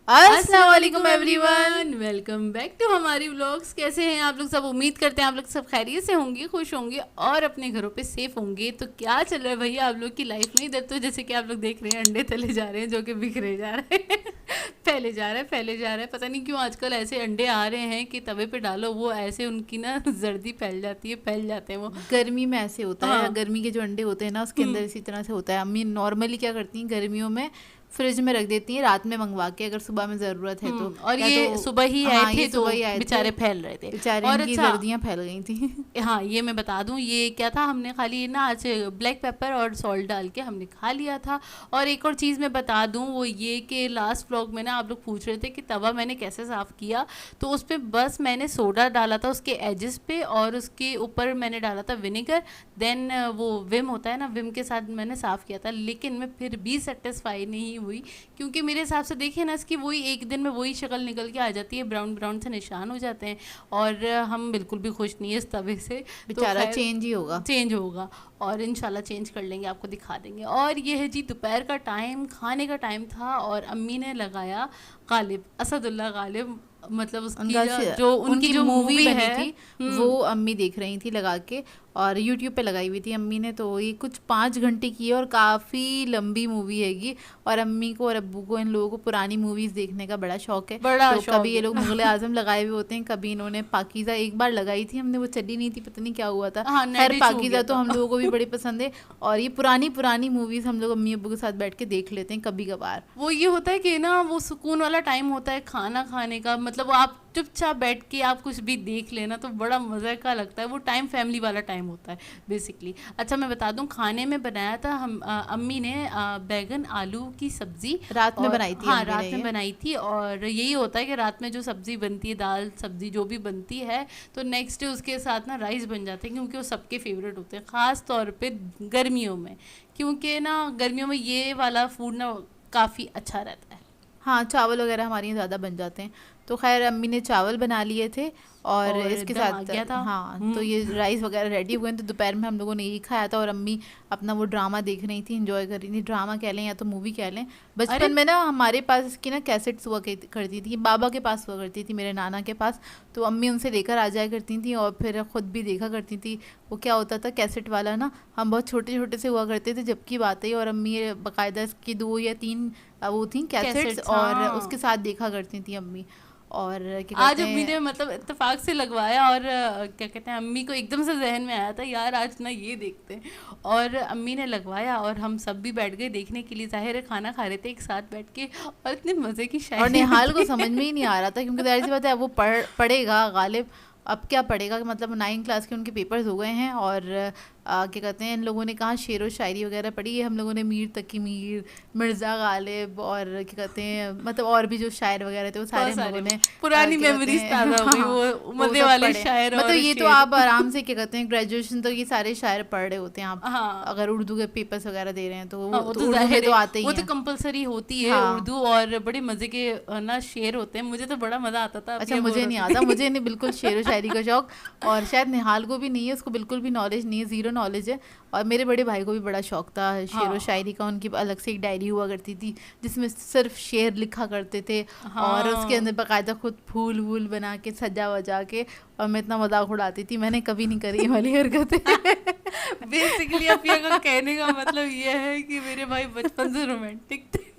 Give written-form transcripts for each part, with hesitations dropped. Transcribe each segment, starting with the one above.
अस्सलाम वालेकुम everyone, welcome back to हमारी व्लॉग्स। कैसे हैं आप लोग सब? उम्मीद करते हैं आप लोग सब खैरियत से होंगे, खुश होंगे और अपने घरों पे सेफ होंगे। तो क्या चल रहा है भैया आप लोग की लाइफ में? इधर तो जैसे कि आप लोग देख रहे हैं अंडे तले जा रहे हैं जो कि बिखरे जा रहे हैं फैले जा रहे हैं फैले जा रहे हैं। पता नहीं क्यों आजकल ऐसे अंडे आ रहे हैं कि तवे पे डालो वो ऐसे उनकी ना जर्दी फैल जाती है, फैल जाते हैं वो। गर्मी में ऐसे होता है। हाँ। गर्मी के जो अंडे होते हैं ना उसके अंदर इसी तरह से होता है। अम्मी नॉर्मली क्या करती हैं, गर्मियों में फ्रिज में रख देती हैं, रात में मंगवा के अगर सुबह में ज़रूरत है तो। और या ये तो सुबह ही हाँ, आए थे ये तो सुबह ही आए थे, बेचारे फैल रहे थे। बेचारे और इनकी अच्छा, सर्दियाँ फैल गई थी हाँ ये मैं बता दूं, ये क्या था, हमने खाली ना आज ब्लैक पेपर और सॉल्ट डाल के हमने खा लिया था। और एक और चीज़ मैं बता दूं वो ये कि लास्ट व्लॉग में ना आप लोग पूछ रहे थे कि तवा मैंने कैसे साफ़ किया, तो उस पर बस मैंने सोडा डाला था उसके एजेस पे और उसके ऊपर मैंने डाला था विनेगर। देन वो विम होता है ना, विम के साथ मैंने साफ़ किया था। लेकिन मैं फिर भी सेटिस्फाई नहीं हुई क्योंकि मेरे हिसाब से देखिए ना इसकी वही एक दिन में वही शक्ल निकल के आ जाती है, ब्राउन ब्राउन से निशान हो जाते हैं। और हम बिल्कुल भी खुश नहीं है इस तवे से। तो बेचारा चेंज ही होगा। चेंज होगा और इंशाल्लाह चेंज कर लेंगे, आपको दिखा देंगे। और ये है जी दोपहर का टाइम, खाने का टाइम था और अम्मी ने लगाया गालिब, असदुल्ला गालिब, मतलब उसकी जो उनकी जो मूवी बनी है थी वो अम्मी देख रही थी लगा के, और यूट्यूब पे लगाई हुई थी अम्मी ने। तो ये कुछ 5 घंटे की है और काफ़ी लंबी मूवी हैगी। और अम्मी को और अब्बू को, इन लोगों को पुरानी मूवीज़ देखने का बड़ा शौक है। बड़ा तो शौक कभी ये है। लोग मुगल आजम लगाए हुए होते हैं, कभी इन्होंने पाकीज़ा एक बार लगाई थी हमने, वो चली नहीं थी, पता नहीं क्या हुआ था। हाँ, खैर नेट छू पाकीज़ा गया तो था। हम लोगों को भी बड़ी पसंद है। और ये पुरानी पुरानी मूवीज़ हम लोग अम्मी अब्बू के साथ बैठ के देख लेते हैं कभी कभार। वो ये होता है कि ना वो सुकून वाला टाइम होता है खाना खाने का, मतलब आप चुपचाप बैठ के आप कुछ भी देख लेना तो बड़ा मज़े का लगता है। वो टाइम फैमिली वाला टाइम होता है बेसिकली। अच्छा मैं बता दूं, खाने में बनाया था हम अम्मी ने बैगन आलू की सब्ज़ी रात में बनाई थी हाँ अम्मी रात ने में ये। बनाई थी। और यही होता है कि रात में जो सब्ज़ी बनती है, दाल सब्ज़ी जो भी बनती है, तो नेक्स्ट डे उसके साथ ना राइस बन जाते हैं क्योंकि वो सबके फेवरेट होते हैं, ख़ास तौर पे गर्मियों में। क्योंकि ना गर्मियों में ये वाला फूड ना काफ़ी अच्छा रहता है। हाँ, चावल वगैरह हमारे यहाँ ज़्यादा बन जाते हैं। तो खैर अम्मी ने चावल बना लिए थे और इसके दम आ साथ गया था। हाँ, तो ये राइस वगैरह रेडी हुए हैं। तो दोपहर में हम लोगों ने यही खाया था और अम्मी अपना वो ड्रामा देख रही थी, एंजॉय कर रही थी। ड्रामा कह लें या तो मूवी कह लें। अरे बचपन में ना हमारे पास इसकी ना कैसेट्स हुआ करती थी, बाबा के पास हुआ करती थी, मेरे नाना के पास। तो अम्मी उनसे लेकर आ जाया करती थी और फिर ख़ुद भी देखा करती थी। वो क्या होता था कैसेट वाला ना, हम बहुत छोटे छोटे से हुआ करते थे जब की बात है, और अम्मी बाकायदा इसकी 2 या 3 वो थी कैसेट्स कैसेट्स, और हाँ। उसके साथ देखा करती थी अम्मी। और क्या आज कहते अम्मी हैं, ने मतलब इत्तेफाक से लगवाया और क्या कहते हैं, अम्मी को एकदम से जहन में आया था यार आज ना ये देखते हैं, और अम्मी ने लगवाया और हम सब भी बैठ गए देखने के लिए। जाहिर है खाना खा रहे थे एक साथ बैठ के और इतने मज़े की और शायरी निहाल को होती समझ में ही नहीं आ रहा था क्योंकि जाहिर सी बात है वो पढ़ेगा गालिब। अब क्या पढ़ेगा, मतलब 9 क्लास के उनके पेपर्स हो गए हैं। और क्या कहते हैं, इन लोगों ने कहाँ शेर व शायरी वगैरह पढ़ी है। हम लोगों ने मीर तकी मीर, मिर्ज़ा गालिब और क्या कहते हैं, मतलब और भी जो शायर वगैरह थे वो सारे हम लोगों ने पुरानी क्या कहते मेमोरीज हैं ताज़ा हो गई, हाँ, वो वो मज़े सब वाले पढ़े। शायर मतलब और ये तो शेर। आप आराम से क्या कहते हैं ग्रेजुएशन तक ये सारे शायर पढ़ रहे होते हैं आप। हाँ अगर उर्दू के पेपर्स वगैरह दे रहे हैं तो हाँ, वो वो तो तो उर्दू में जाहिर तो है, आते ही वो तो हैं। कंपलसरी होती है हाँ। उर्दू, और बड़े मज़े के ना शेर होते हैं। मुझे तो बड़ा मज़ा आता था। अब अच्छा, ये बोर मुझे नहीं होती आता, थी मुझे नहीं बिल्कुल शेर व शायरी का शौक। और शायद निहाल को भी नहीं है, उसको बिल्कुल भी नॉलेज नहीं है, ज़ीरो नॉलेज है। और मेरे बड़े भाई को भी बड़ा शौक था शेर व हाँ शायरी का। उनकी अलग से एक डायरी हुआ करती थी जिसमें सिर्फ शेर लिखा करते थे और उसके हाँ अंदर बाकायदा खुद फूल वूल बना के सजा वजा के। और मैं इतना मजाक उड़ाती थी, मैंने कभी नहीं करी ये वाली हरकतें बेसिकली आप ये का कहने का मतलब ये है कि मेरे भाई बचपन से रोमांटिक थे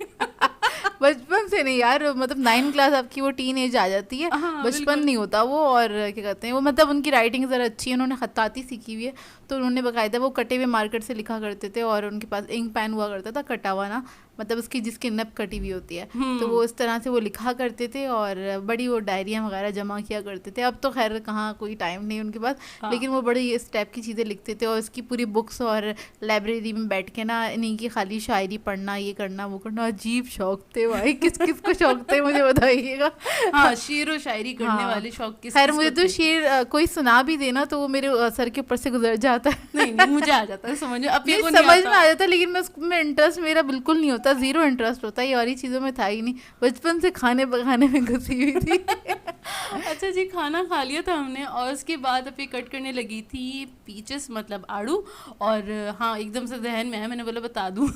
बचपन से नहीं यार, मतलब 9 क्लास आपकी वो टीन एज आ जाती है, हाँ बचपन बिल्कुल। नहीं होता वो। और क्या कहते हैं वो, मतलब उनकी राइटिंग ज़रा अच्छी है, उन्होंने खत्ताती सीखी हुई है। तो उन्होंने बाकायदा वो कटे हुए मार्कर से लिखा करते थे और उनके पास इंक पेन हुआ करता था कटा हुआ ना, मतलब उसकी जिसकी नब कटी हुई होती है। तो वो इस तरह से वो लिखा करते थे और बड़ी वो डायरियाँ वगैरह जमा किया करते थे। अब तो खैर कहाँ कोई टाइम नहीं उनके पास, हाँ लेकिन वो बड़ी इस टाइप की चीज़ें लिखते थे। और इसकी पूरी बुक्स और लाइब्रेरी में बैठ के ना इन्हीं की खाली शायरी पढ़ना, ये करना वो करना, अजीब शौक थे भाई। किस किस को शौक थे मुझे बताइएगा हाँ, शेर व शायरी करने हाँ, वाले शौक किस खैर किस मुझे को तो थे? शेर कोई सुना भी देना तो वो मेरे सर के ऊपर से गुजर जाता है। नहीं नहीं, मुझे आ जाता है समझ में, अब ये नहीं, को नहीं समझ में आता। आ जाता है, लेकिन मैं उसमें इंटरेस्ट मेरा बिल्कुल नहीं होता, ज़ीरो इंटरेस्ट होता है। ये और ही चीज़ों में था ही नहीं, बचपन से खाने पकाने में घुसी हुई थी अच्छा जी, खाना खा लिया था हमने और उसके बाद अब ये कट करने लगी थी पीचेस, मतलब आड़ू। और हाँ एकदम से जहन में आया, मैंने बोला बता दूं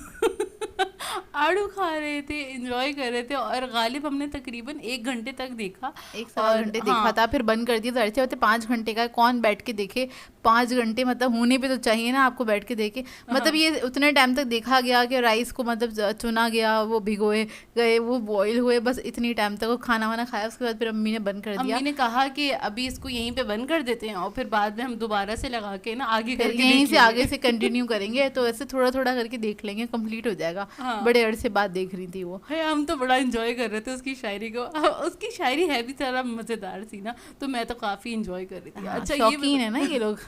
आड़ू खा रहे थे, एंजॉय कर रहे थे, और गालिब हमने तकरीबन 1 घंटे तक देखा। 1 सवा घंटे और देखा हाँ, था, फिर बंद कर दिया। तो ऐसे होते 5 घंटे का कौन बैठ के देखे। 5 घंटे मतलब होने पे तो चाहिए ना आपको बैठ के देखे। मतलब हाँ, ये उतने टाइम तक देखा गया कि राइस को मतलब चुना गया, वो भिगोए गए, वो बॉईल हुए, बस इतनी टाइम तक वो खाना वाना खाया। उसके बाद फिर अम्मी ने बंद कर अम्मी दिया। ने कहा कि अभी इसको यहीं पे बंद कर देते हैं और फिर बाद में हम दोबारा से लगा के ना आगे फिर करके यहीं देख से आगे लेंगे। से कंटिन्यू करेंगे, तो ऐसे थोड़ा थोड़ा करके देख लेंगे, कंप्लीट हो जाएगा। हाँ, बड़े अरसे बाद देख रही थी वो। है, हम तो बड़ा एंजॉय कर रहे थे उसकी शायरी को। उसकी शायरी है भी थोड़ा मज़ेदार सी ना, तो मैं तो काफ़ी एंजॉय कर रही थी। हाँ, अच्छा ये शौकीन है ना ये लोग।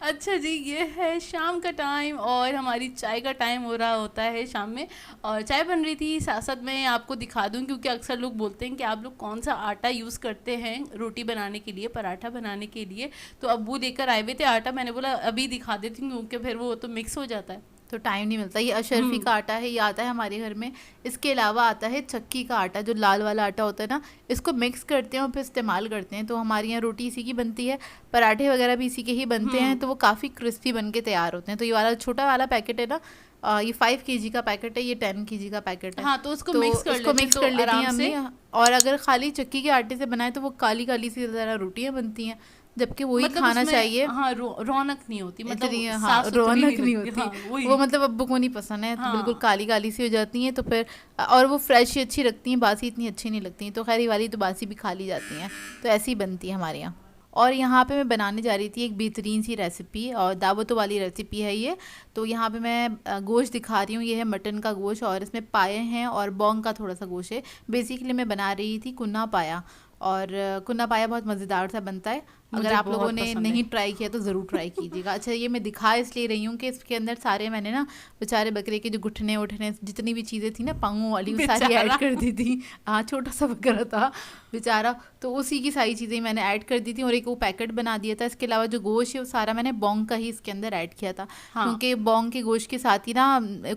अच्छा जी, ये है शाम का टाइम और हमारी चाय का टाइम हो रहा होता है शाम में, और चाय बन रही थी। साथ साथ मैं आपको दिखा दूं, क्योंकि अक्सर लोग बोलते हैं कि आप लोग कौन सा आटा यूज़ करते हैं रोटी बनाने के लिए, पराठा बनाने के लिए। तो अब्बू लेकर आए हुए थे आटा, मैंने बोला अभी दिखा देती हूँ क्योंकि फिर वो तो मिक्स हो जाता है। तो टाइम नहीं मिलता। ये अशरफी हम्म। का आटा है, ये आता है हमारे घर में। इसके अलावा आता है चक्की का आटा, जो लाल वाला आटा होता है ना, इसको मिक्स करते हैं और फिर इस्तेमाल करते हैं। तो हमारे यहाँ रोटी इसी की बनती है, पराठे वगैरह भी इसी के ही बनते हैं। हम्म। तो वो काफ़ी क्रिस्पी बन के तैयार होते हैं। तो ये वाला छोटा वाला पैकेट है ना, ये 5 kg का पैकेट है, ये 10 kg का पैकेट है। हाँ, तो उसको तो मिक्स कर इसको लेते हैं मिक्स तो कर लेती हैं आराम अम्मी। से। और अगर खाली चक्की के आटे से बनाए तो वो काली काली सी ज़रा रोटियाँ बनती हैं, जबकि वही मतलब खाना उसमें चाहिए। हाँ, रौनक नहीं होती, इतनी, मतलब हाँ, साफ सुथरी रौनक नहीं नहीं लगती। होती। हाँ, वही। वो मतलब अब्बू को नहीं पसंद है, तो बिल्कुल हाँ, काली काली सी हो जाती हैं। तो फिर और वो फ्रेश ही अच्छी लगती हैं, बासी इतनी अच्छी नहीं लगती हैं। तो खैर ये वाली तो बासी भी खा ली जाती हैं। तो ऐसी ही बनती है हमारे यहाँ। और यहाँ पे मैं बनाने जा रही थी एक बेहतरीन सी रेसिपी, और दावतों वाली रेसिपी है ये। तो यहाँ पे मैं गोश्त दिखा रही हूँ। ये है मटन का गोश्त, और इसमें पाए हैं और बॉन्ग का थोड़ा सा गोश्त है। बेसिकली मैं बना रही थी कुन्ना पाया, और कुन्ना पाया बहुत मज़ेदार सा बनता है। अगर मुझे आप लोगों बहुत ने पसंद है। नहीं ट्राई किया तो ज़रूर ट्राई कीजिएगा। अच्छा, ये मैं दिखा इसलिए रही हूँ कि इसके अंदर सारे मैंने ना बेचारे बकरे के जो घुटने उठने जितनी भी चीज़ें थी ना पाँवों वाली, वो सारी ऐड बेचारा। कर दी थी। हाँ, छोटा सा बकरा था बेचारा, तो उसी की सारी चीज़ें मैंने ऐड कर दी थी, और एक वो पैकेट बना दिया था। इसके अलावा जो गोश्त है वो सारा मैंने बॉन्ग का ही इसके अंदर ऐड किया था, हाँ, क्योंकि बॉन्ग के गोश्त के साथ ही ना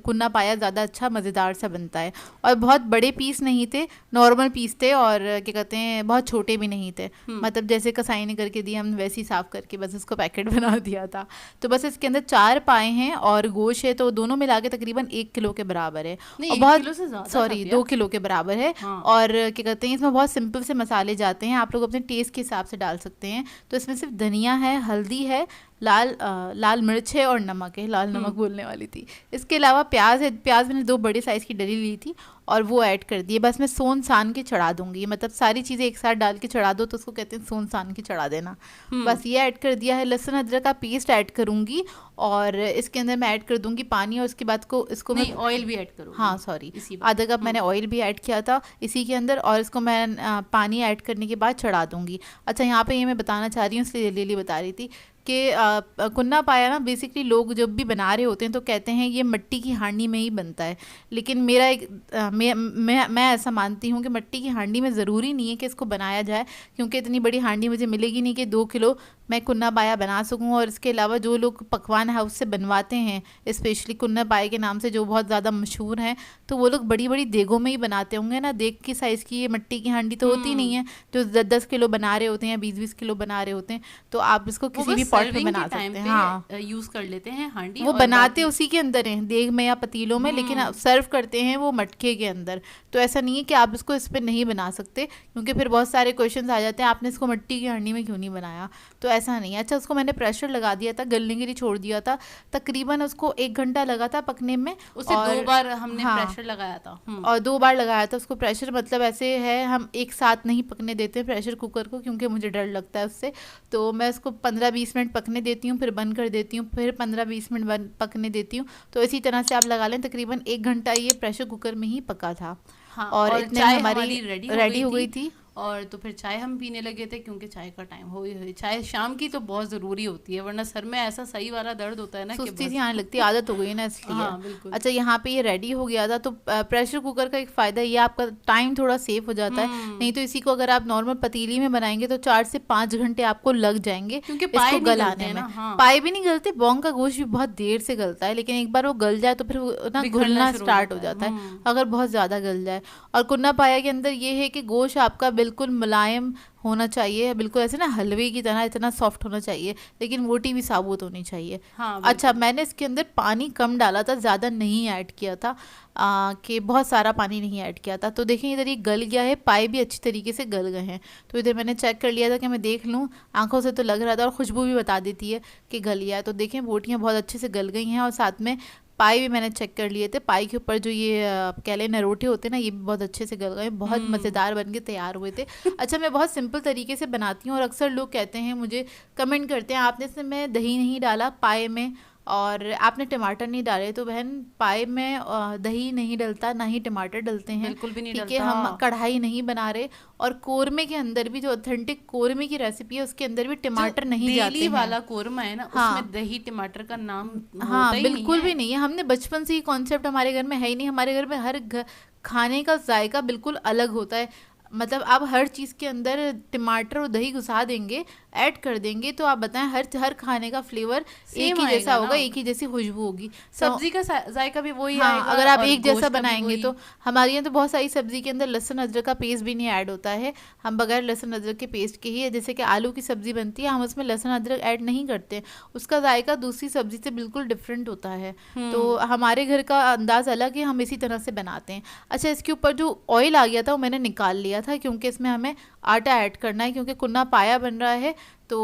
कुन्ना पाया ज़्यादा अच्छा मज़ेदार सा बनता है। और बहुत बड़े पीस नहीं थे, नॉर्मल पीस थे, और क्या कहते हैं बहुत छोटे भी नहीं थे। मतलब जैसे कसाई ने करके दिया, हम वैसे ही साफ़ करके बस उसको पैकेट बना दिया था। तो बस इसके अंदर 4 पाए हैं और गोश्त है, तो दोनों मिला के तकरीबन 1 किलो के बराबर है। नहीं, और 1 किलो से बहुत, ज्यादा था सॉरी, भैया। 2 किलो के बराबर है। हाँ, और क्या कहते हैं इसमें बहुत सिंपल से मसाले जाते हैं, आप लोग अपने टेस्ट के हिसाब से डाल सकते हैं। तो इसमें सिर्फ धनिया है, हल्दी है, लाल मिर्च है और नमक है। लाल नमक बोलने वाली थी। इसके अलावा प्याज है, प्याज मैंने 2 बड़े साइज़ की डली ली थी और वो ऐड कर दिए। बस मैं सोन सान के चढ़ा दूंगी, मतलब सारी चीज़ें एक साथ डाल के चढ़ा दो तो उसको कहते हैं सोन सान के चढ़ा देना। बस ये ऐड कर दिया है। लहसुन अदरक का पेस्ट ऐड करूंगी, और इसके अंदर मैं ऐड कर दूंगी पानी, और उसके बाद को इसको मैं, नहीं, ऑयल भी ऐड करो हाँ सॉरी, इसी बात। आधा कप मैंने ऑयल भी ऐड किया था इसी के अंदर, और इसको मैं पानी ऐड करने के बाद चढ़ा दूंगी। अच्छा, यहाँ पे ये मैं बताना चाह रही हूँ, इसलिए जल्दी बता रही थी कि कुन्ना पाया ना बेसिकली लोग जब भी बना रहे होते हैं तो कहते हैं ये मिट्टी की हांडी में ही बनता है। लेकिन मेरा एक मैं ऐसा मानती हूँ कि मिट्टी की हांडी में ज़रूरी नहीं है कि इसको बनाया जाए, क्योंकि इतनी बड़ी हांडी मुझे मिलेगी नहीं कि 2 किलो मैं कुन्ना पाया बना सकूँ। और इसके अलावा जो लोग पकवान हाउस से बनवाते हैं, स्पेशली कुन्ना पाया के नाम से जो बहुत ज़्यादा मशहूर हैं, तो वो लोग बड़ी बड़ी देगों में ही बनाते होंगे ना। देग की साइज़ की ये मिट्टी की हांडी तो होती नहीं है, जो 10-10 किलो बना रहे होते हैं, 20-20 किलो बना रहे होते हैं। तो आप इसको किसी भी पॉट में बना सकते हैं। हाँ, यूज कर लेते हैं हांडी, वो और बनाते बाकी उसी के अंदर हैं, देग में या पतीलों में, लेकिन सर्व करते हैं वो मटके के अंदर। तो ऐसा नहीं है कि आप इसको इस पर नहीं बना सकते, क्योंकि फिर बहुत सारे क्वेश्चंस आ जाते हैं आपने इसको मिट्टी की हांडी में क्यों नहीं बनाया। तो ऐसा नहीं है। अच्छा, उसको मैंने प्रेशर लगा दिया था, गलने के लिए छोड़ दिया था। तकरीबन उसको 1 घंटा लगा था पकने में। उसे और 2 बार हमने हाँ, प्रेशर लगाया था। और 2 बार लगाया था उसको प्रेशर। मतलब ऐसे है, हम एक साथ नहीं पकने देते प्रेशर कुकर को, क्योंकि मुझे डर लगता है उससे। तो मैं उसको 15-20 मिनट पकने देती हूँ, फिर बंद कर देती हूँ, फिर 15-20 मिनट पकने देती हूँ। तो इसी तरह से आप लगा लें। तकरीबन 1 घंटा ये प्रेशर कुकर में ही पका था। हाँ, और और इतने चाय हमारी रेडी हो गई थी। और तो फिर चाय हम पीने लगे थे, क्योंकि चाय का टाइम हो ही हुई। चाय शाम की तो बहुत ज़रूरी होती है, वरना सर में ऐसा सही वाला दर्द होता है ना कि सुस्ती बस। सी आने लगती है, आदत हो गई ना इसलिए। हाँ, बिल्कुल। अच्छा, यहाँ पे ये रेडी हो गया था। तो प्रेशर कुकर का एक फ़ायदा ये, आपका टाइम थोड़ा सेव हो जाता है। नहीं तो इसी को अगर आप नॉर्मल पतीली में बनाएंगे तो 4 से 5 घंटे आपको लग जाएंगे क्योंकि पाए इसको नहीं गलते गलाने हैं में। ना। हाँ, पाए भी नहीं गलते, बॉन्ग का गोश्त भी बहुत देर से गलता है, लेकिन एक बार वो गल जाए तो फिर वो ना बिखरना घुलना शुरू हो स्टार्ट हो जाता है। जाता है, अगर बहुत ज़्यादा गल जाए। और कुन्ना पाया के अंदर ये है कि गोश्त आपका बिल्कुल मुलायम होना चाहिए, बिल्कुल ऐसे ना हलवे की तरह इतना सॉफ्ट होना चाहिए, लेकिन मोटी भी साबुत होनी चाहिए। हाँ अच्छा, बिल्कुल। मैंने इसके अंदर पानी कम डाला था, ज़्यादा नहीं ऐड किया था, कि बहुत सारा पानी नहीं ऐड किया था। तो देखें इधर ये गल गया है, पाए भी अच्छी तरीके से गल गए हैं। तो इधर मैंने चेक कर लिया था कि मैं देख लूँ, आंखों से तो लग रहा था, और खुशबू भी बता देती है कि गल गया है। तो देखें बोटियाँ बहुत अच्छे से गल गई हैं, और साथ में पाए भी मैंने चेक कर लिए थे, पाए के ऊपर जो ये कह लें नरोटे होते हैं ना, ये भी बहुत अच्छे से गल गए, बहुत हम्म। मज़ेदार बन के तैयार हुए थे। अच्छा, मैं बहुत सिंपल तरीके से बनाती हूँ, और अक्सर लोग कहते हैं मुझे, कमेंट करते हैं, आपने इसमें दही नहीं डाला पाए में, और आपने टमाटर नहीं डाले। तो बहन, पाए में दही नहीं डलता, ना ही टमाटर डलते हैं, बिल्कुल भी नहीं ठीक है। डलता। हम कढ़ाई नहीं बना रहे, और कोरमे के अंदर भी, जो ऑथेंटिक कोरमे की रेसिपी है, उसके अंदर भी जो टमाटर नहीं देली जाते हैं। वाला कोरमा है ना, उसमें हाँ, दही टमाटर का नाम होता हाँ, ही नहीं बिल्कुल है। भी नहीं है। हमने बचपन से ही कॉन्सेप्ट, हमारे घर में है ही नहीं। हमारे घर में खाने का जायका बिल्कुल अलग होता है। मतलब आप हर चीज़ के अंदर टमाटर और दही घुसा देंगे, ऐड कर देंगे, तो आप बताएं हर हर खाने का फ्लेवर एक सेम ही जैसा आएगा ना। होगा, एक ही जैसी खुशबू होगी। तो सब्जी का जायका भी वही हाँ, आएगा अगर आप और एक जैसा गोश्त का भी बनाएंगे वही। तो। हमारे यहाँ तो बहुत सारी सब्जी के अंदर लहसुन अदरक का पेस्ट भी नहीं ऐड होता है, हम बगैर लहसुन अदरक के पेस्ट के ही है। जैसे कि आलू की सब्जी बनती है, हम उसमें लहसुन अदरक ऐड नहीं करते, उसका जायका दूसरी सब्जी से बिल्कुल डिफरेंट होता है। तो हमारे घर का अंदाज अलग है, हम इसी तरह से बनाते हैं। अच्छा, इसके ऊपर जो ऑयल आ गया था वो मैंने निकाल लिया था, क्योंकि इसमें हमें आटा ऐड करना है, क्योंकि कुन्ना पाया बन रहा है, तो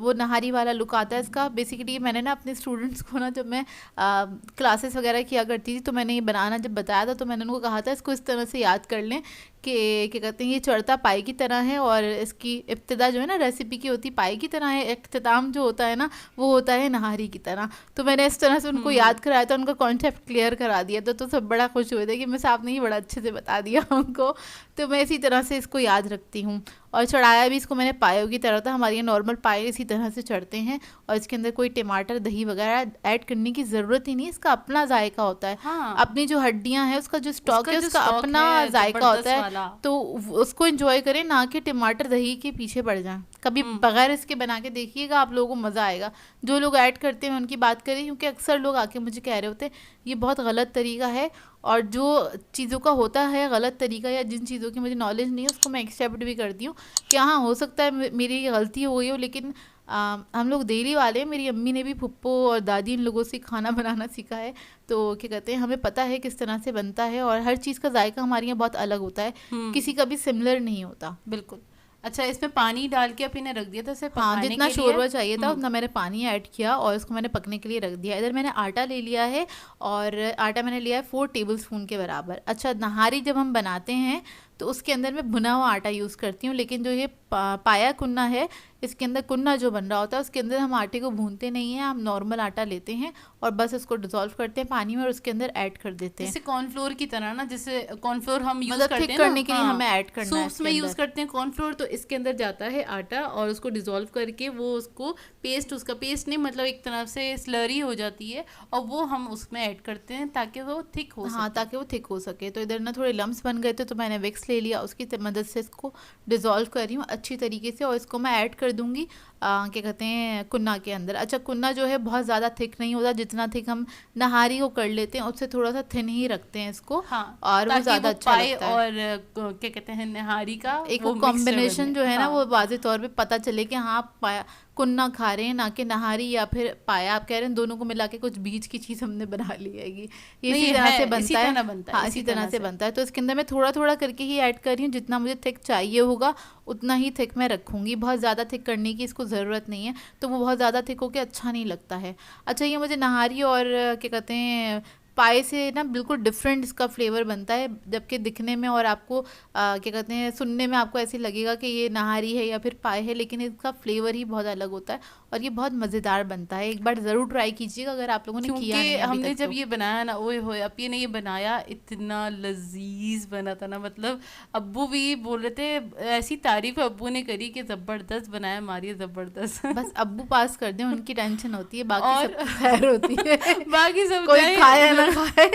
वो नहारी वाला लुक आता है इसका। बेसिकली मैंने ना अपने स्टूडेंट्स को ना, जब मैं क्लासेस वगैरह किया करती थी, तो मैंने ये बनाना जब बताया था, तो मैंने उनको कहा था इसको इस तरह से याद कर लें कि क्या कहते हैं, ये चढ़ता पाए की तरह है, और इसकी इब्तिदा जो है ना रेसिपी की होती पाए की तरह है, इख्तिताम जो होता है ना वो होता है नहारी की तरह। तो मैंने इस तरह से उनको याद कराया था, उनका कॉन्सेप्ट क्लियर करा दिया था, तो सब बड़ा खुश हुए थे कि मिस आपने ही बड़ा अच्छे से बता दिया उनको। तो मैं इसी तरह से इसको याद रखती हूँ। और चढ़ाया भी इसको मैंने पायों की तरह था, हमारे यहाँ नॉर्मल पाए इसी तरह से चढ़ते हैं, और इसके अंदर कोई टमाटर दही वगैरह ऐड करने की ज़रूरत ही नहीं, इसका अपना जायका होता है। हाँ, अपनी जो हड्डियां हैं, उसका जो स्टॉक उसका है, जो उसका स्टॉक अपना है जायका होता जबरदस्त है। वाला। तो उसको एंजॉय करें, ना कि टमाटर दही के पीछे पड़ जाएं। कभी बगैर इसके बना के देखिएगा, आप लोगों को मज़ा आएगा। जो लोग ऐड करते हैं उनकी बात करें, क्योंकि अक्सर लोग आके मुझे कह रहे होते हैं ये बहुत गलत तरीका है, और जो चीज़ों का होता है गलत तरीका, या जिन चीज़ों की मुझे नॉलेज नहीं है, उसको मैं एक्सेप्ट भी करती हूँ कि हाँ, हो सकता है मेरी गलती हो गई हो, लेकिन हम लोग दिल्ली वाले हैं, मेरी अम्मी ने भी फुप्पो और दादी इन लोगों से खाना बनाना सीखा है, तो क्या कहते हैं, हमें पता है किस तरह से बनता है, और हर चीज़ का जायका हमारे यहाँ बहुत अलग होता है, किसी का भी सिमिलर नहीं होता। बिल्कुल। अच्छा, इसमें पानी डाल के आपने रख दिया था इसे हाँ, पकाने जितना के लिए। शोरबा चाहिए था उतना मैंने पानी ऐड किया, और इसको मैंने पकने के लिए रख दिया। इधर मैंने आटा ले लिया है, और आटा मैंने लिया है 4 टेबलस्पून के बराबर। अच्छा, नहारी जब हम बनाते हैं तो उसके अंदर मैं भुना हुआ आटा यूज़ करती हूँ, लेकिन जो ये पाया कुन्ना है, इसके अंदर कुन्ना जो बन रहा होता है, उसके अंदर हम आटे को भूनते नहीं हैं, हम नॉर्मल आटा लेते हैं और बस उसको डिसॉल्व करते हैं पानी में, और उसके अंदर ऐड कर देते हैं। जैसे कॉर्नफ्लोर की तरह ना, जैसे कॉर्नफ्लोर हम यूज मतलब करते थिक हैं ना, करने के लिए हमें ऐड करना है सूप्स इसके में यूज अंदर। करते हैं कॉर्नफ्लोर, तो इसके अंदर जाता है आटा, और उसको डिसॉल्व करके वो उसको पेस्ट, उसका पेस्ट नहीं मतलब एक तरह से स्लरी हो जाती है, और वो हम उसमें ऐड करते हैं ताकि वो थिक हो हाँ, सके। ताकि वो थिक हो सके। तो इधर ना थोड़े लम्स बन गए थे, तो मैंने विक्स ले लिया, उसकी मदद से इसको डिज़ोल्व कर रही हूँ अच्छी तरीके से, और इसको मैं ऐड कर दूँगी क्या कहते हैं, कुन्ना के अंदर। अच्छा, कुन्ना जो है बहुत ज़्यादा थिक नहीं होता, जितना थिक हम नहारी को कर लेते हैं उससे थोड़ा सा थिन ही रखते हैं इसको, हाँ, और वो ज़्यादा अच्छा पाए लगता है। और क्या कहते हैं, निहारी का एक वो वो मिक्सचर कॉम्बिनेशन जो है ना, हाँ। वो वाज़े तौर पे पता चले कि हाँ, पाया कुन्ना खा रहे हैं, ना कि नहारी या फिर पाया। आप कह रहे हैं दोनों को मिला के कुछ बीच की चीज़ हमने बना ली हैगी। ये नहीं इसी तरह है, से इसी बनता है। तरह बनता है, हाँ, इसी तरह से बनता है। तो इसके अंदर मैं थोड़ा थोड़ा करके ही ऐड कर रही हूँ, जितना मुझे थिक चाहिए होगा उतना ही थिक मैं रखूँगी, बहुत ज़्यादा थिक करने की इसको ज़रूरत नहीं है, तो वो बहुत ज़्यादा थिक होकर अच्छा नहीं लगता है। अच्छा, ये मुझे नहारी और क्या कहते हैं पाए से ना बिल्कुल डिफरेंट इसका फ्लेवर बनता है, जबकि दिखने में और आपको क्या कहते हैं सुनने में आपको ऐसे लगेगा कि ये नहारी है या फिर पाए है, लेकिन इसका फ्लेवर ही बहुत अलग होता है, और ये बहुत मज़ेदार बनता है। एक बार ज़रूर ट्राई कीजिएगा अगर आप लोगों ने किया नहीं अभी हमने तक जब तो। ये बनाया ना, ओए होए, अब ये ने ये बनाया इतना लजीज बना था ना, मतलब अब्बू भी बोल रहे थे, ऐसी तारीफ अब्बू ने करी कि जबरदस्त बनाया, मारिए जबरदस्त। बस अब्बू पास कर दें, उनकी टेंशन होती है, बाकी और सब खैर होती है। बाकी सब कोई जाए खाए या ना खाए,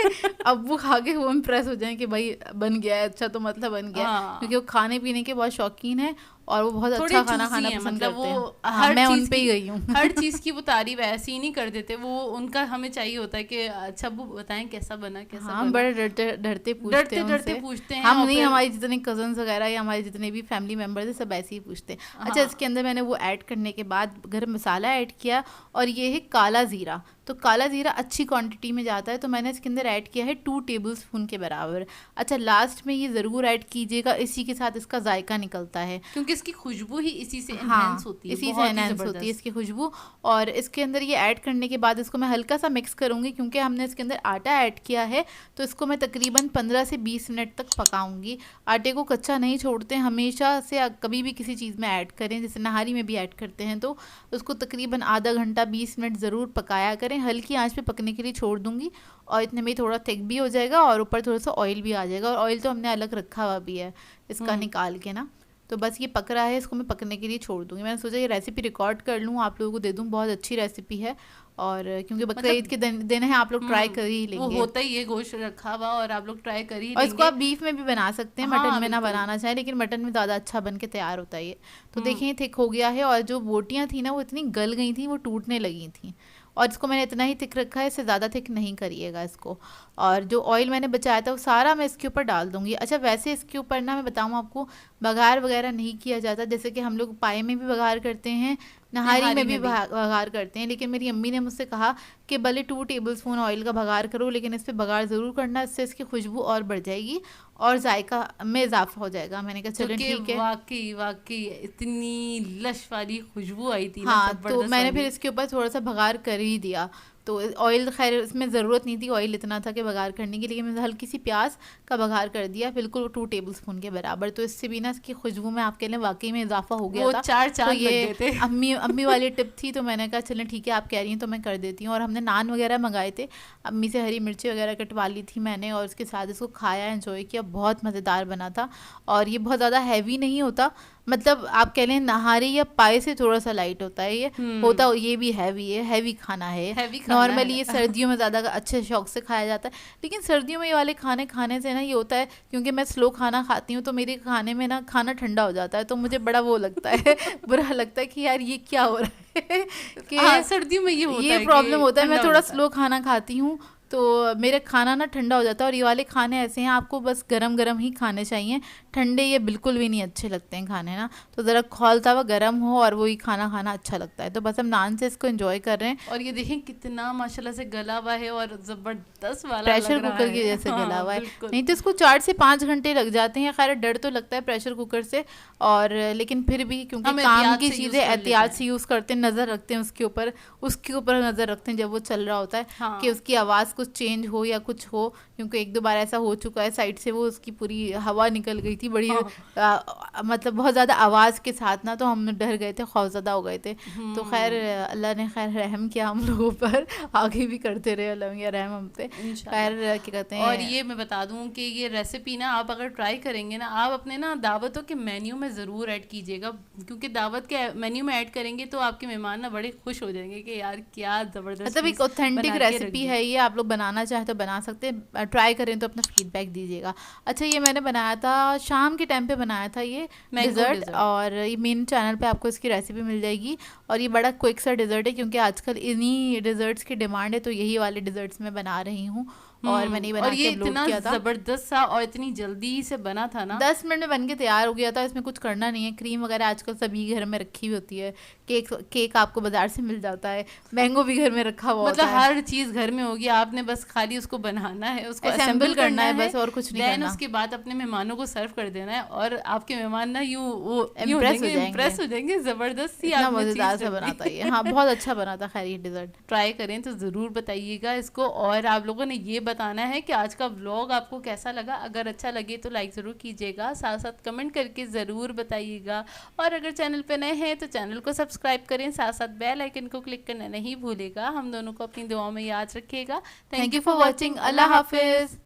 अब्बू खा के वो इम्प्रेस हो जाए कि भाई बन गया है अच्छा, तो मतलब बन गया है। हाँ। क्योंकि वो खाने पीने के बहुत शौकीन है, और वो बहुत थोड़े अच्छा खाना चूजी खाना हैं, पसंद मतलब करते हैं। वो हाँ, हर मैं उन चीज पे ही की गई हूँ। हर चीज की वो तारीफ ऐसे ही नहीं कर देते वो, उनका हमें चाहिए होता है कि अच्छा वो बताएं कैसा बना कैसा हाँ, बना, बड़े डरते डरते पूछते हैं डरते डरते उनसे। पूछते हैं हम और नहीं, फिर हमारे जितने कजन्स वगैरह या हमारे जितने भी फैमिली मेम्बर्स हैं सब ऐसे ही पूछते हैं। अच्छा, हाँ। इसके अंदर मैंने वो ऐड करने के बाद गरम मसाला ऐड किया, और ये है काला ज़ीरा। तो काला ज़ीरा अच्छी क्वांटिटी में जाता है, तो मैंने इसके अंदर ऐड किया है 2 टेबलस्पून के बराबर। अच्छा, लास्ट में ये ज़रूर ऐड कीजिएगा, इसी के साथ इसका जायका निकलता है। क्योंकि इसकी खुशबू ही इसी से एनहेंस हाँ, होती है, इसी से बहुत ही एनहांस होती है जबरदस्त। इसकी खुशबू। और इसके अंदर ये ऐड करने के बाद इसको मैं हल्का सा मिक्स करूँगी, क्योंकि हमने इसके अंदर आटा ऐड किया है, तो इसको मैं तकरीबन 15 से 20 मिनट तक पकाऊंगी। आटे को कच्चा नहीं छोड़ते हैं, हमेशा से कभी भी किसी चीज़ में ऐड करें, जैसे नहारी में भी ऐड करते हैं, तो उसको तकरीबन आधा घंटा 20 मिनट ज़रूर पकाया करें। हल्की आंच पे पकने के लिए छोड़ दूँगी, और इतने में थोड़ा थिक भी हो जाएगा और ऊपर थोड़ा सा ऑयल भी आ जाएगा। और ऑयल तो हमने अलग रखा हुआ भी है इसका निकाल के ना। तो बस ये पक रहा है, इसको मैं पकने के लिए छोड़ दूँगी। मैंने सोचा ये रेसिपी रिकॉर्ड कर लूँ, आप लोगों को दे दूँ, बहुत अच्छी रेसिपी है। और क्योंकि बकरा ईद मतलब के दिन है, आप लोग ट्राई कर ही वो लेंगे। होता ही है गोश्त रखा हुआ और आप लोग ट्राई कर ही और इसको लेंगे। आप बीफ में भी बना सकते हैं, मटन हाँ में ना बिल्कुल। बनाना चाहें, लेकिन मटन में ज़्यादा अच्छा बन के तैयार होता है ये। तो देखिए थिक हो गया है, और जो बोटियाँ थी ना वो इतनी गल गई थी, वो टूटने लगी थी। और इसको मैंने इतना ही थिक रखा है, इससे ज़्यादा थिक नहीं करिएगा इसको। और जो ऑयल मैंने बचाया था वो सारा मैं इसके ऊपर डाल दूँगी। अच्छा, वैसे इसके ऊपर ना मैं बताऊँ आपको, बघार वगैरह नहीं किया जाता, जैसे कि हम लोग पाए में भी बघार करते हैं, नहारी निहारी में भी में भी। बघार करते हैं। लेकिन मेरी अम्मी ने मुझसे कहा कि भले 2 टेबलस्पून ऑयल का बघार करो, लेकिन इस पे बघार ज़रूर करना, इससे इसकी खुशबू और बढ़ जाएगी और जायका में इजाफा हो जाएगा। मैंने कहा जो चलें कि ठीक है। वाकई वाकई इतनी लश वाली खुशबू आई थी ना, हाँ, तो जबरदस्त मैंने फिर वाली। इसके ऊपर थोड़ा सा बघार कर ही दिया। तो ऑयल खैर इसमें ज़रूरत नहीं थी, ऑयल इतना था कि बघार करने की, लेकिन मैंने हल्की सी प्याज का बघार कर दिया, बिल्कुल 2 टेबलस्पून के बराबर। तो इससे भी ना इसकी खुशबू में आपके लिए वाकई में इजाफा हो गया वो था। चार तो चांद लग ये गए थे। अम्मी अम्मी वाली टिप थी, तो मैंने कहा चलें ठीक है, आप कह रही हैं तो मैं कर देती हूँ। और हमने नान वगैरह मंगाए थे, अम्मी से हरी मिर्ची वगैरह कटवा ली थी मैंने, और उसके साथ इसको खाया, एंजॉय किया, बहुत मज़ेदार बना था। और ये बहुत ज़्यादा हैवी नहीं होता, मतलब आप कह लें नहारी या पाए से थोड़ा सा लाइट होता है ये। होता ये भी हैवी है, हैवी खाना है। हैवी खाना नॉर्मली है। ये सर्दियों में ज़्यादा अच्छे शौक से खाया जाता है, लेकिन सर्दियों में ये वाले खाने खाने से ना ये होता है, क्योंकि मैं स्लो खाना खाती हूँ, तो मेरे खाने में ना खाना ठंडा हो जाता है, तो मुझे बड़ा वो लगता है बुरा लगता है कि यार ये क्या हो रहा है कि हाँ, सर्दियों में ये होता ये है प्रॉब्लम कि होता है। मैं ठंडा हो थोड़ा जाता है। स्लो खाना खाती हूँ, तो मेरा खाना ना ठंडा हो जाता है। और ये वाले खाने ऐसे हैं, आपको बस गरम गरम ही खाने चाहिए, ठंडे ये बिल्कुल भी नहीं अच्छे लगते हैं खाने ना। तो ज़रा खौलता हुआ गरम हो और वही खाना खाना अच्छा लगता है। तो बस हम नान से इसको एंजॉय कर रहे हैं। और ये देखें कितना माशाल्लाह से गला हुआ है और जबरदस्त वाला प्रेशर लग रहा कुकर की है। जैसे गला हाँ हुआ है, बिल्कुल। नहीं तो इसको 4 से 5 घंटे लग जाते हैं। खैर डर तो लगता है प्रेशर कुकर से, और लेकिन फिर भी क्योंकि हम काम एहतियात की से यूज चीज़ें कर लेते एहतियात हैं। से यूज़ करते हैं, नज़र रखते हैं उसके ऊपर नज़र रखते हैं जब वो चल रहा होता है, हाँ। कि उसकी आवाज़ कुछ चेंज हो या कुछ हो। क्योंकि 1-2 बार ऐसा हो चुका है, साइड से वो उसकी पूरी हवा निकल गई थी बड़ी, मतलब बहुत ज़्यादा आवाज़ के साथ ना, तो हम डर गए थे, खौफज़दा हो गए थे। तो खैर अल्लाह ने खैर रहम किया हम लोगों पर, आगे भी करते रहे अल्लाह या रहम हम पे। खैर क्या कहते हैं, और ये मैं बता दूं कि ये रेसिपी ना आप अगर ट्राई करेंगे ना, आप अपने ना दावतों के मेन्यू में ज़रूर ऐड कीजिएगा, क्योंकि दावत के मेन्यू में ऐड करेंगे तो आपके मेहमान ना बड़े खुश हो जाएंगे कि यार क्या ज़बरदस्त मतलब एक चीज़ ऑथेंटिक बना के रख रेसिपी दी। है ये, आप लोग बनाना चाहें तो बना सकते हैं, ट्राई करें तो अपना फीडबैक दीजिएगा। अच्छा, ये मैंने बनाया था शाम के टाइम पे बनाया था ये मैंगो डिज़र्ट, डिज़र्ट। और ये मेन चैनल पे आपको इसकी रेसिपी मिल जाएगी। और ये बड़ा क्विक सा डिज़र्ट है, क्योंकि आजकल इन्हीं डिज़र्ट्स की डिमांड है, तो यही वाले डिज़र्ट्स मैं बना रही हूँ, और मैंने और बना के ये अपलोड इतना किया था। ज़बरदस्त सा और इतनी जल्दी से बना था ना। 10 मिनट में बन के तैयार हो गया था, इसमें कुछ करना नहीं है। क्रीम वगैरह आजकल सभी घर में रखी हुई होती है, केक आपको बाजार से मिल जाता है, मैंगो भी घर में रखा हुआ मतलब होता है, हर चीज़ घर में होगी, आपने बस खाली उसको बनाना है, उसको असेंबल असेंबल करना है बस, और कुछ नहीं देन करना। उसके बाद अपने मेहमानों को सर्व कर देना है, और आपके मेहमान ना यूँ वो यूँ इम्प्रेस हो इम्प्रेस हो जाएंगे, ज़बरदस्त सी इतना आपने मज़ेदार चीज़ सा कर बना दी। था ये। हाँ, बहुत अच्छा बना था खैर ये डिज़र्ट। ट्राई करें तो ज़रूर बताइएगा इसको, और आप लोगों ने ये बताना है कि आज का व्लॉग आपको कैसा लगा। अगर अच्छा लगे तो लाइक ज़रूर कीजिएगा, साथ साथ कमेंट करके ज़रूर बताइएगा, और अगर चैनल पे नए हैं तो चैनल को सब्सक्राइब करें, साथ साथ बेल आइकन को क्लिक करना नहीं भूलेगा। हम दोनों को अपनी दुआओं में याद रखिएगा। Thank you for watching. अल्लाह हाफिज़।